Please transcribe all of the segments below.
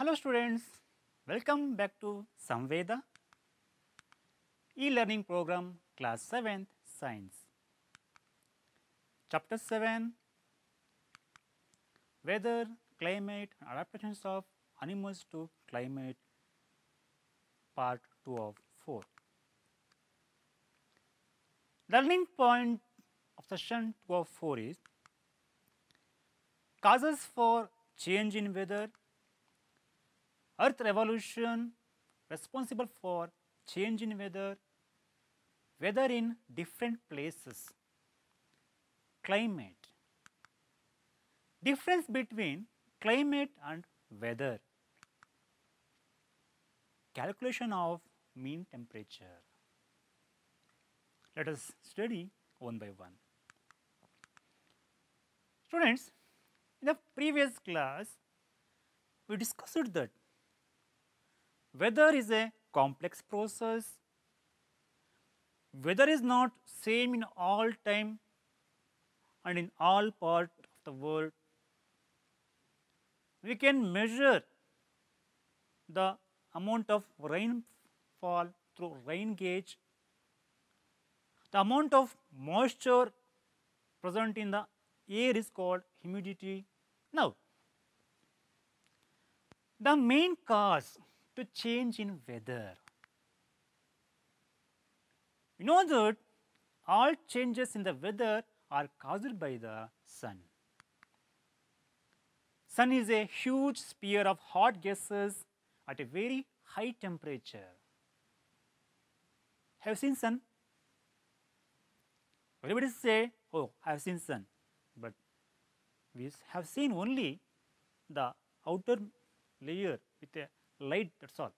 Hello students, welcome back to Samveda e-learning program class 7th science. Chapter 7 Weather, climate and adaptations of animals to climate, part 2 of 4. Learning point of session 2 of 4 is causes for change in weather, earth revolution responsible for change in weather, weather in different places, climate, difference between climate and weather, calculation of mean temperature. Let us study one by one. Students, in the previous class, we discussed that weather is a complex process. Weather is not same in all time and in all part of the world. We can measure the amount of rainfall through rain gauge, the amount of moisture present in the air is called humidity. Now, the main cause to change in weather. You know that all changes in the weather are caused by the sun. Sun is a huge sphere of hot gases at a very high temperature. Have you seen sun? Everybody say, oh, I have seen sun. But we have seen only the outer layer with a light, that's all.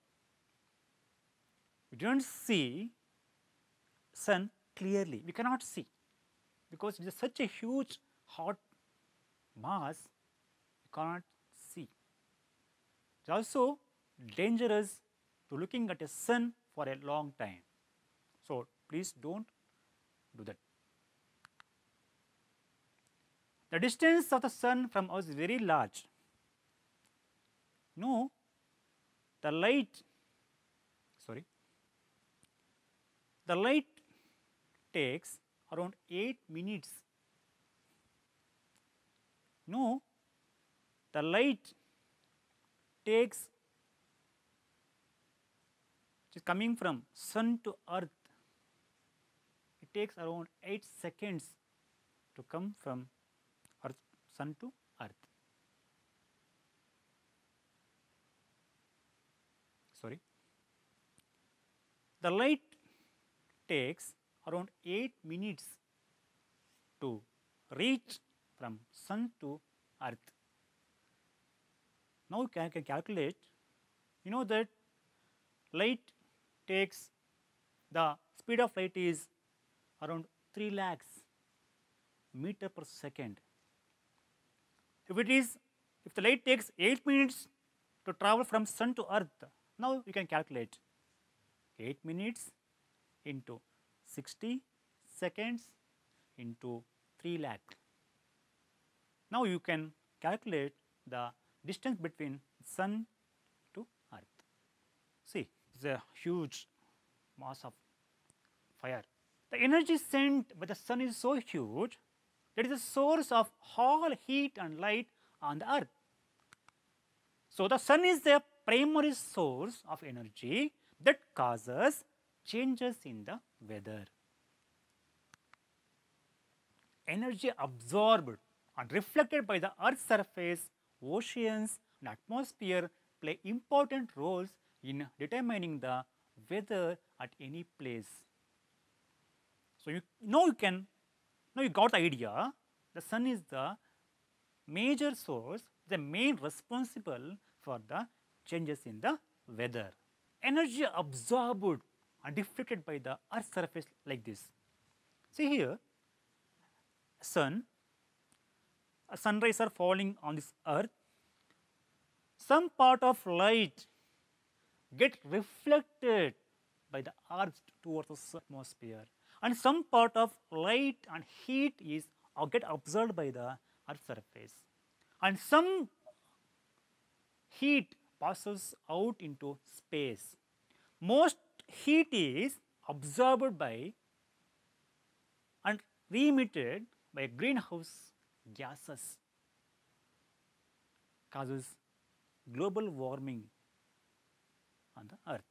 We don't see sun clearly. We cannot see because it is such a huge hot mass, we cannot see. It is also dangerous to looking at a sun for a long time. So please don't do that. The distance of the sun from us is very large. No, the light takes around 8 minutes. No, the light takes, which is coming from sun to earth, it takes around 8 seconds to come from earth, sun to earth. Sorry. The light takes around 8 minutes to reach from sun to earth. Now you can calculate, you know that light takes, the speed of light is around 3 lakhs meter per second. If the light takes 8 minutes to travel from sun to earth, now you can calculate 8 minutes into 60 seconds into 3 lakh. Now you can calculate the distance between sun to earth. See, it is a huge mass of fire. The energy sent by the sun is so huge that it is a source of all heat and light on the earth. So the sun is the primary source of energy that causes changes in the weather. Energy absorbed and reflected by the earth's surface, oceans and atmosphere play important roles in determining the weather at any place. So now you got the idea. The sun is the major source, the main responsible for the changes in the weather. Energy absorbed and deflected by the earth's surface like this. See here, a sunrise are falling on this earth. Some part of light get reflected by the earth towards the atmosphere, and some part of light and heat is get absorbed by the earth's surface, and some heat passes out into space. Most heat is absorbed by and re-emitted by greenhouse gases, causes global warming on the earth.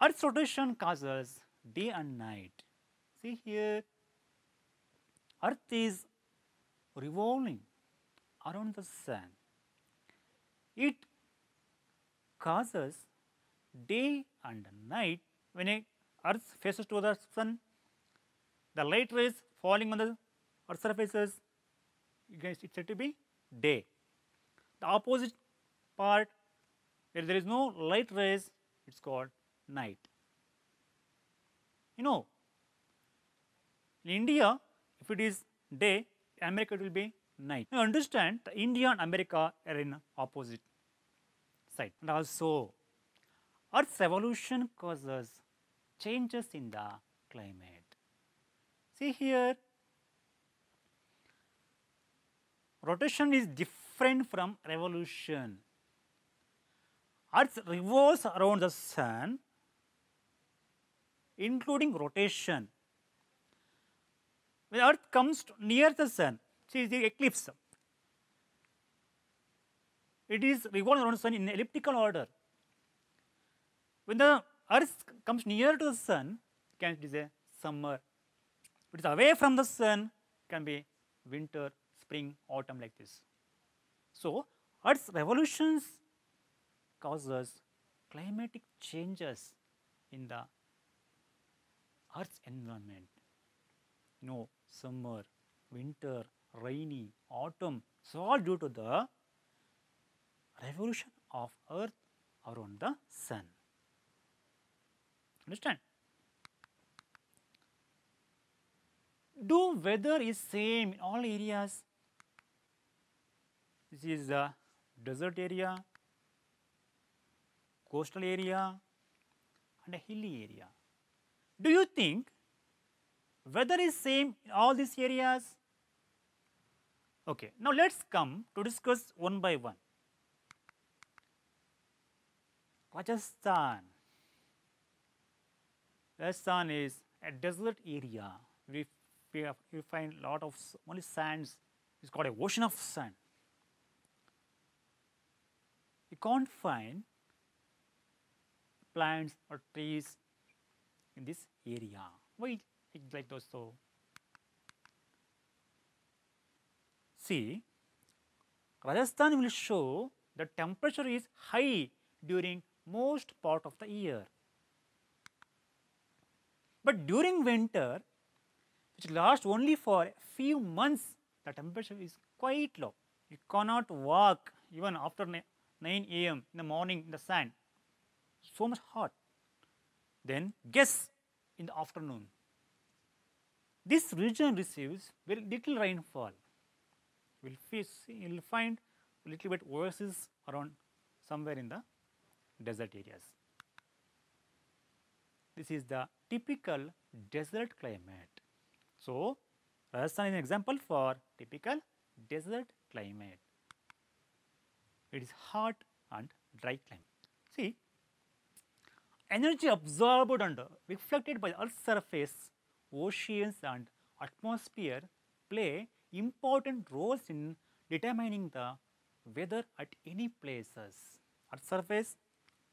Earth's rotation causes day and night. See here, earth is revolving around the sun. It causes day and night. When a earth faces to the sun, the light rays falling on the earth surfaces, it's said to be day. The opposite part, where there is no light rays, it's called night. You know, in India, if it is day, America it will be night. You understand, the India and America are in opposite side. And also, Earth's revolution causes changes in the climate. See here, rotation is different from revolution. Earth revolves around the sun, including rotation. When Earth comes near the sun, see the eclipse, it is revolving around the sun in elliptical order. When the Earth comes near to the sun, it is a summer. If it is away from the sun, it can be winter, spring, autumn, like this. So, Earth's revolutions causes climatic changes in the Earth's environment. You know, summer, winter, rainy, autumn, it's all due to the revolution of Earth around the sun. Understand? Do weather is same in all areas? This is the desert area, coastal area, and a hilly area. Do you think weather is same in all these areas? Okay, now let's come to discuss one by one. Rajasthan. Rajasthan is a desert area. We find a lot of only sands. It's called an ocean of sand. You can't find plants or trees in this area. Why it's like those? So, see, Rajasthan will show the temperature is high during most part of the year. But during winter, which lasts only for a few months, the temperature is quite low. You cannot walk even after 9 a.m. in the morning in the sun. So much hot. Then guess in the afternoon. This region receives very little rainfall. You will find a little bit oasis around somewhere in the desert areas. This is the typical desert climate. So, Rajasthan is an example for typical desert climate. It is hot and dry climate. See, energy absorbed and reflected by the Earth's surface, oceans and atmosphere play important roles in determining the weather at any places. Earth's surface,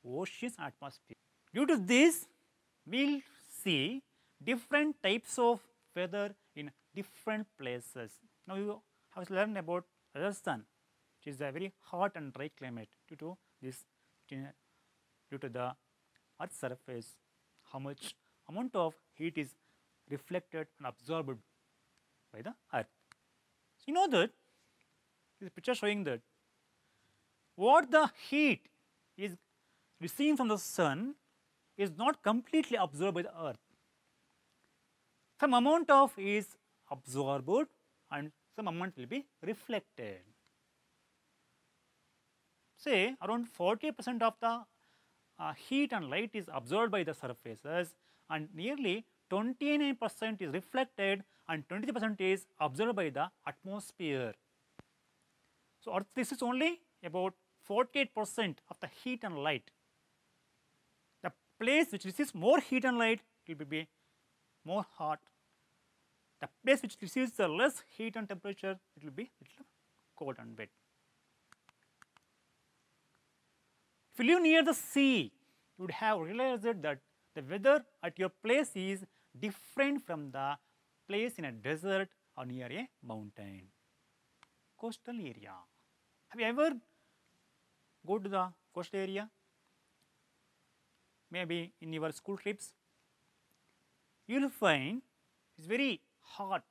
oceans, atmosphere. Due to this, we will see different types of weather in different places. Now, you have to learn about Rajasthan, which is a very hot and dry climate due to this, due to the Earth's surface, how much amount of heat is reflected and absorbed by the Earth. So, you know that this picture showing that what the heat is received from the sun is not completely absorbed by the Earth. Some amount of is absorbed and some amount will be reflected. Say around 40% of the heat and light is absorbed by the surfaces and nearly 29% is reflected and 23% is absorbed by the atmosphere. So, Earth this is only about 48% of the heat and light. The place which receives more heat and light will be more hot. The place which receives the less heat and temperature, it will be little cold and wet. If you live near the sea, you would have realized that the weather at your place is different from the place in a desert or near a mountain. Coastal area. Have you ever go to the coastal area? Maybe in your school trips. You will find it's very hot.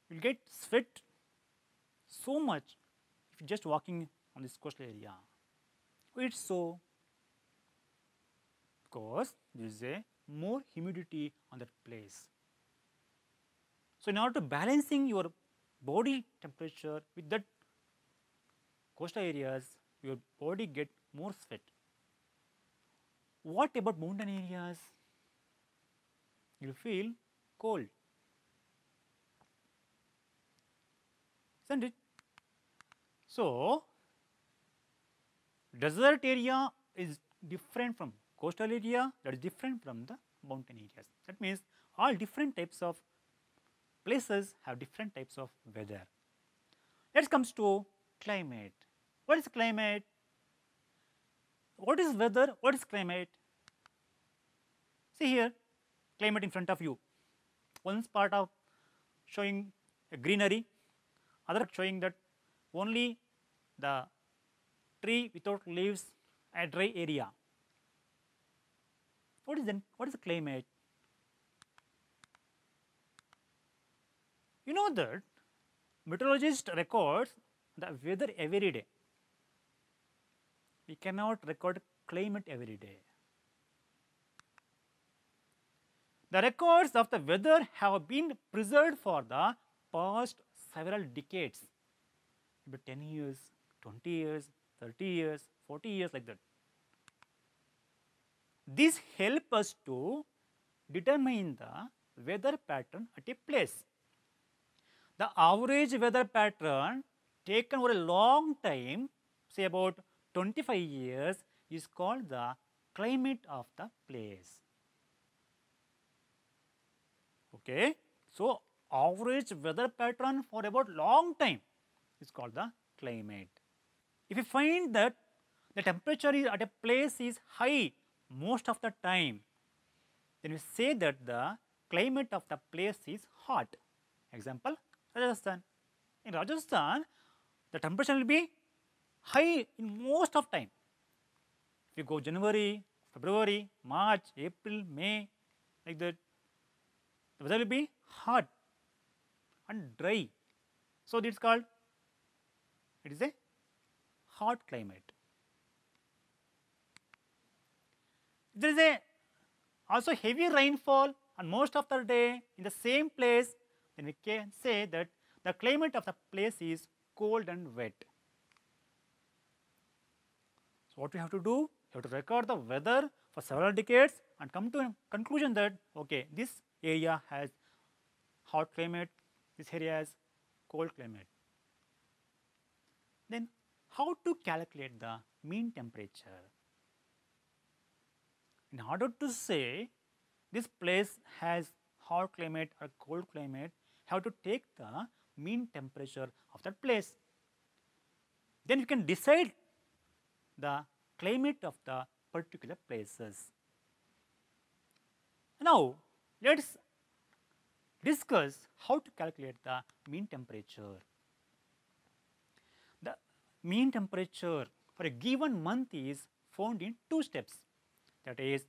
You will get sweat so much if you are just walking on this coastal area. Why it's so? Because there is a more humidity on that place. So in order to balancing your body temperature with that coastal areas, your body get more sweat. What about mountain areas? You feel cold, isn't it? So desert area is different from coastal area, that is different from the mountain areas. That means all different types of places have different types of weather. Let's come to climate. What is climate? What is weather? What is climate? See here, climate in front of you. One part of showing a greenery, other showing that only the tree without leaves, a dry area. What is then? What is the climate? You know that meteorologist records the weather every day. We cannot record climate every day. The records of the weather have been preserved for the past several decades, maybe 10 years, 20 years, 30 years, 40 years, like that. This helps us to determine the weather pattern at a place. The average weather pattern taken over a long time, say about 25 years, is called the climate of the place. Okay. So average weather pattern for about long time is called the climate. If you find that the temperature is at a place is high most of the time, then we say that the climate of the place is hot. Example, Rajasthan. In Rajasthan, the temperature will be high in most of time. If you go January, February, March, April, May, like that, the weather will be hot and dry. So it is called, it is a hot climate. There is a also heavy rainfall and most of the day in the same place, then we can say that the climate of the place is cold and wet. So what we have to do? We have to record the weather for several decades and come to a conclusion that okay, this area has hot climate, this area has cold climate. Then how to calculate the mean temperature? In order to say this place has hot climate or cold climate, have to take the mean temperature of that place. Then you can decide the climate of the particular places. Now let us discuss how to calculate the mean temperature. The mean temperature for a given month is found in two steps. That is,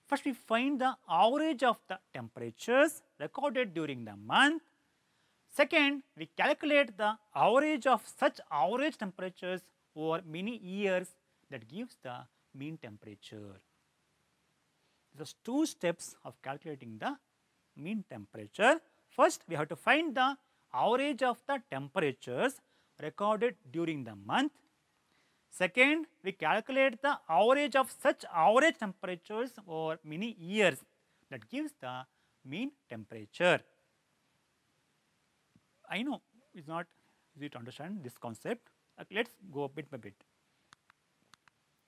first we find the average of the temperatures recorded during the month. Second, we calculate the average of such average temperatures over many years, that gives the mean temperature. These are two steps of calculating the mean temperature. First, we have to find the average of the temperatures recorded during the month. Second, we calculate the average of such average temperatures over many years, that gives the mean temperature. I know it's not easy to understand this concept. Let's go bit by bit.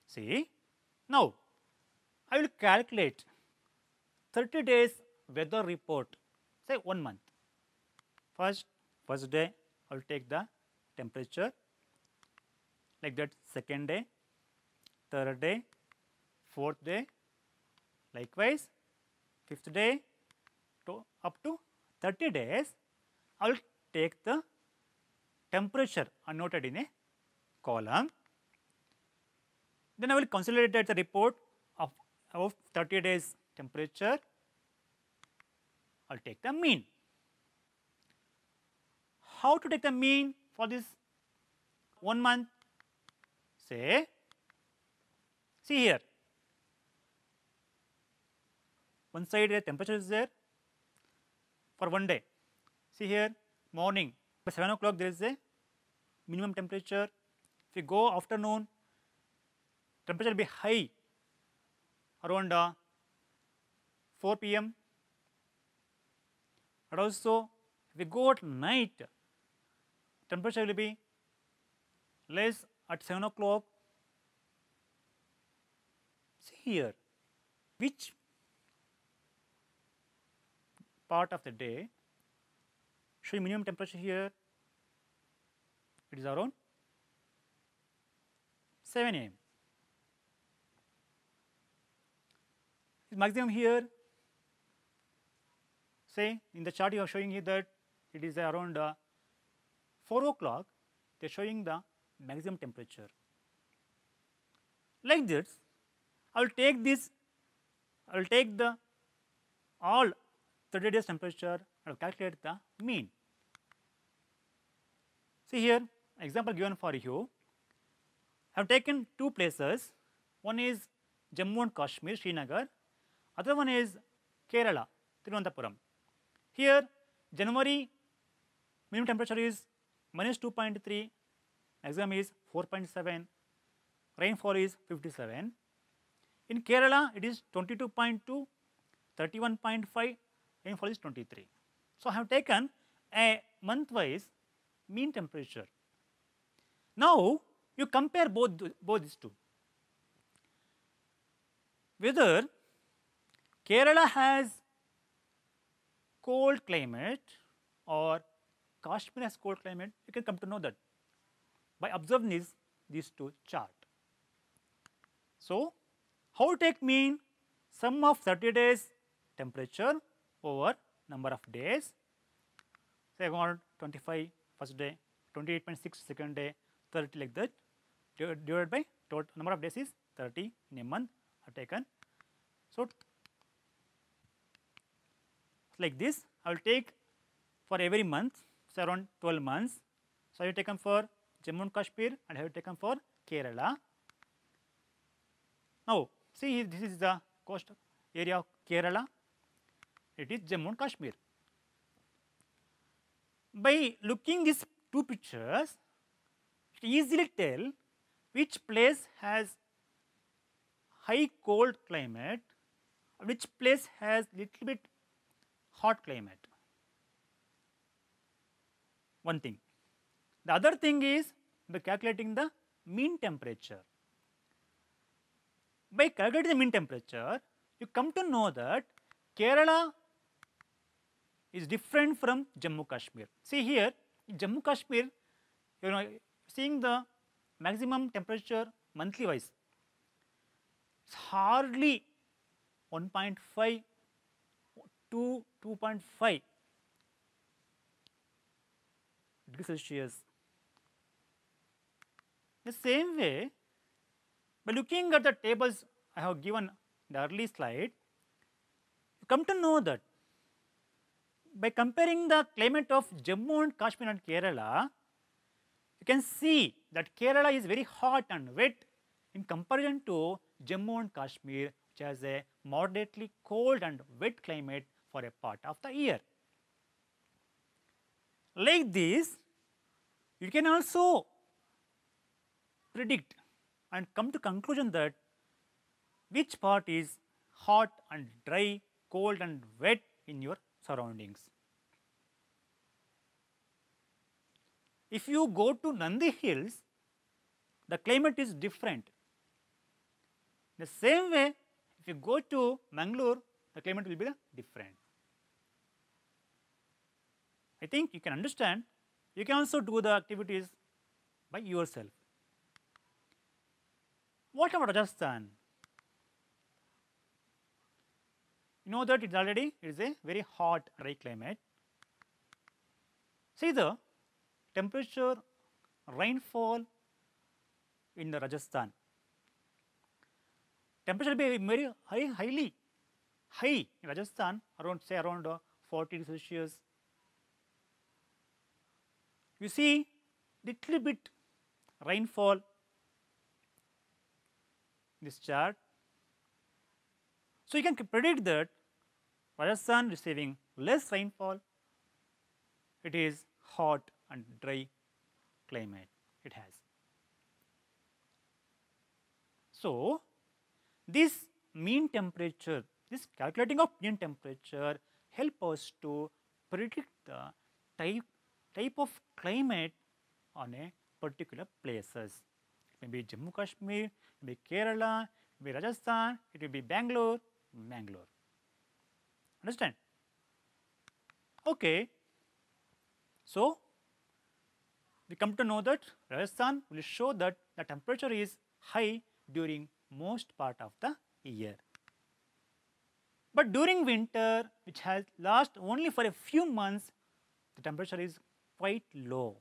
See, now I will calculate 30 days weather report, say 1 month. First day I will take the temperature, like that. Second day, third day, fourth day, likewise fifth day, up to 30 days I will take the temperature annotated in a column. Then I will consolidate the report of 30 days temperature. I will take the mean. How to take the mean for this 1 month? Say, see here, one side the temperature is there for 1 day. See here, morning by 7 o'clock there is a minimum temperature. If you go afternoon, temperature will be high around 4 p.m. And also if we go at night, temperature will be less at 7 o'clock. See here, which part of the day showing minimum temperature here? It is around 7 a.m. Maximum here, say in the chart you are showing here that it is around 4 o'clock, they are showing the maximum temperature. Like this, I will take this, I will take the all 30 days temperature and calculate the mean. See here, example given for you. I have taken two places. One is Jammu and Kashmir, Srinagar. Other one is Kerala, Thiruvananthapuram. Here, January minimum temperature is -2.3, maximum is 4.7, rainfall is 57. In Kerala, it is 22.2, 31.5, rainfall is 23. So I have taken a month-wise mean temperature. Now you compare both these two. Whether Kerala has cold climate or Kashmir has cold climate, you can come to know that by observing these two charts. So how to take mean? Sum of 30 days temperature over number of days. Say I want 25 first day, 28.6 second day, 30 like that, divided by total number of days is 30 in a month I have taken. So like this I will take for every month, so around 12 months. So I have taken for Jammu and Kashmir and I have taken for Kerala. Now see, this is the coast area of Kerala, it is Jammu and Kashmir. By looking these two pictures, you easily tell which place has high cold climate, which place has little bit hot climate. One thing. The other thing is by calculating the mean temperature. By calculating the mean temperature, you come to know that Kerala is different from Jammu Kashmir. See here, in Jammu Kashmir, seeing the maximum temperature monthly wise, it's hardly 1.5 to 2.5 degrees Celsius. The same way, by looking at the tables I have given in the early slide, you come to know that by comparing the climate of Jammu and Kashmir and Kerala, you can see that Kerala is very hot and wet in comparison to Jammu and Kashmir, which has a moderately cold and wet climate for a part of the year. Like this, you can also predict and come to conclusion that which part is hot and dry, cold and wet in your surroundings. If you go to Nandi Hills, the climate is different. The same way, if you go to Mangalore, the climate will be different. I think you can understand. You can also do the activities by yourself. What about Rajasthan? You know that it is a very hot, dry climate. See the temperature, rainfall in the Rajasthan. Temperature will be very highly high in Rajasthan, around 40 Celsius. You see little bit rainfall in this chart. So you can predict that Rajasthan receiving less rainfall. It is hot and dry climate it has. So this mean temperature, this calculating of mean temperature help us to predict the type of climate on a particular places. It may be Jammu Kashmir, it may be Kerala, it may be Rajasthan, it will be Bangalore. Understand? Okay. So we come to know that Rajasthan will show that the temperature is high during most part of the year. But during winter, which has last only for a few months, the temperature is quite low.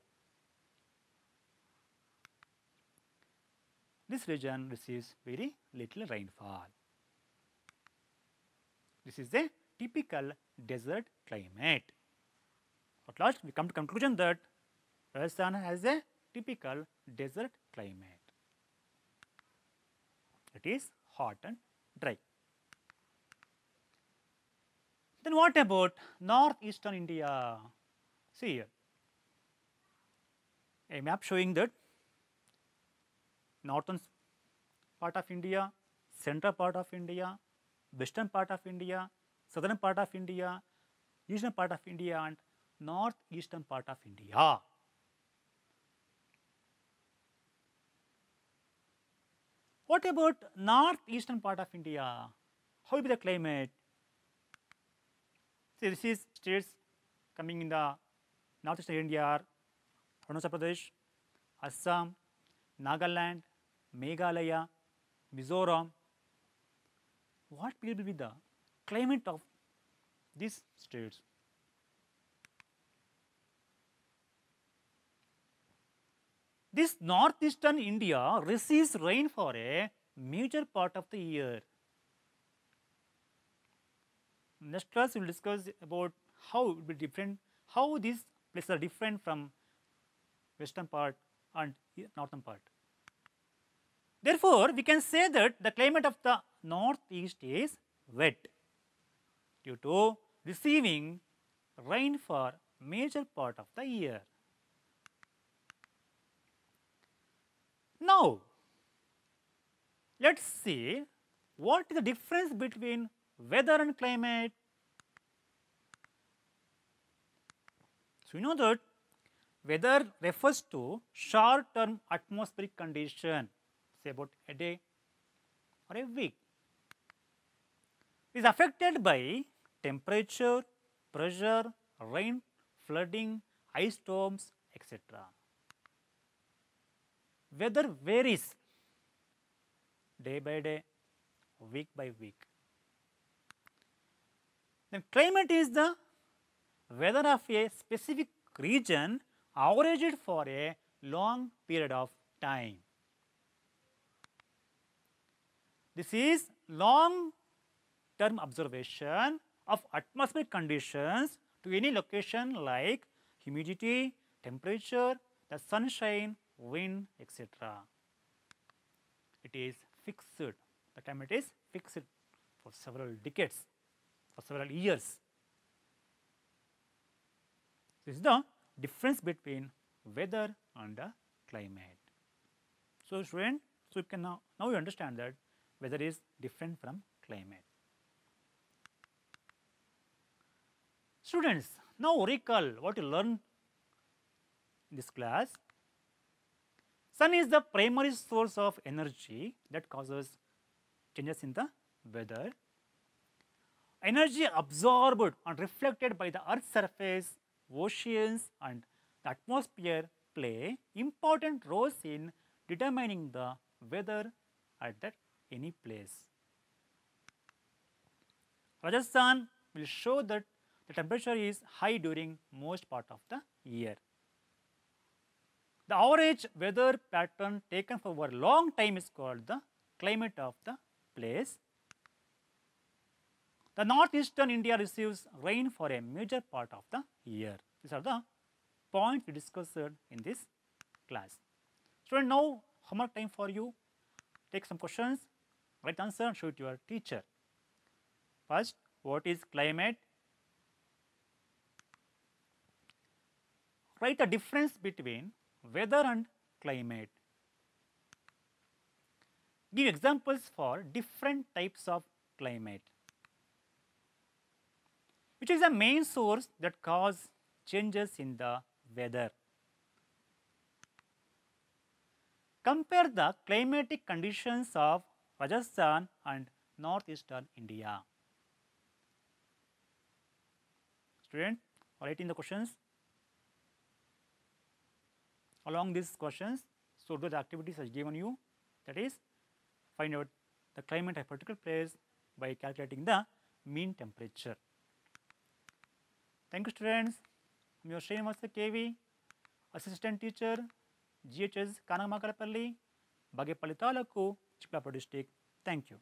This region receives very little rainfall. This is a typical desert climate. At last, we come to conclusion that Rajasthan has a typical desert climate. It is hot and dry. Then what about northeastern India? See here, a map showing that northern part of India, central part of India, western part of India, southern part of India, eastern part of India and northeastern part of India. What about northeastern part of India? How will be the climate? See, this is states coming in the northeastern India are Arunachal Pradesh, Assam, Nagaland, Meghalaya, Mizoram. What will be the climate of these states? This northeastern India receives rain for a major part of the year. Next class we will discuss about how it will be different, how these places are different from western part and northern part. Therefore, we can say that the climate of the northeast is wet due to receiving rain for major part of the year. Now, let us see what is the difference between weather and climate. So, you know that weather refers to short term atmospheric condition, say about a day or a week. It is affected by temperature, pressure, rain, flooding, ice storms, etc. Weather varies day by day, week by week. Then climate is the weather of a specific region averaged for a long period of time. This is long term observation of atmospheric conditions to any location like humidity, temperature, the sunshine, wind, etc. It is fixed. The climate is fixed for several decades, for several years. This is the difference between weather and the climate. So, student, so you can now you understand that weather is different from climate. Students, now recall what you learned in this class. Sun is the primary source of energy that causes changes in the weather. Energy absorbed and reflected by the Earth's surface, oceans, and the atmosphere play important roles in determining the weather at that any place. Rajasthan will show that the temperature is high during most part of the year. The average weather pattern taken for a long time is called the climate of the place. The northeastern India receives rain for a major part of the year. These are the points we discussed in this class. Student, now homework time for you. Take some questions, write answer and show it to your teacher. First, what is climate? Write the difference between weather and climate. Give examples for different types of climate. Which is the main source that cause changes in the weather? Compare the climatic conditions of Rajasthan and northeastern India. Student, write in the questions. Along these questions, so do the activities I given you, that is, find out the climate of a particular place by calculating the mean temperature. Thank you, students. I am your Srinivasa KV, Assistant Teacher, GHS Kanamakarapalli, Bagepalli Taluku, Chiklapur District. Thank you.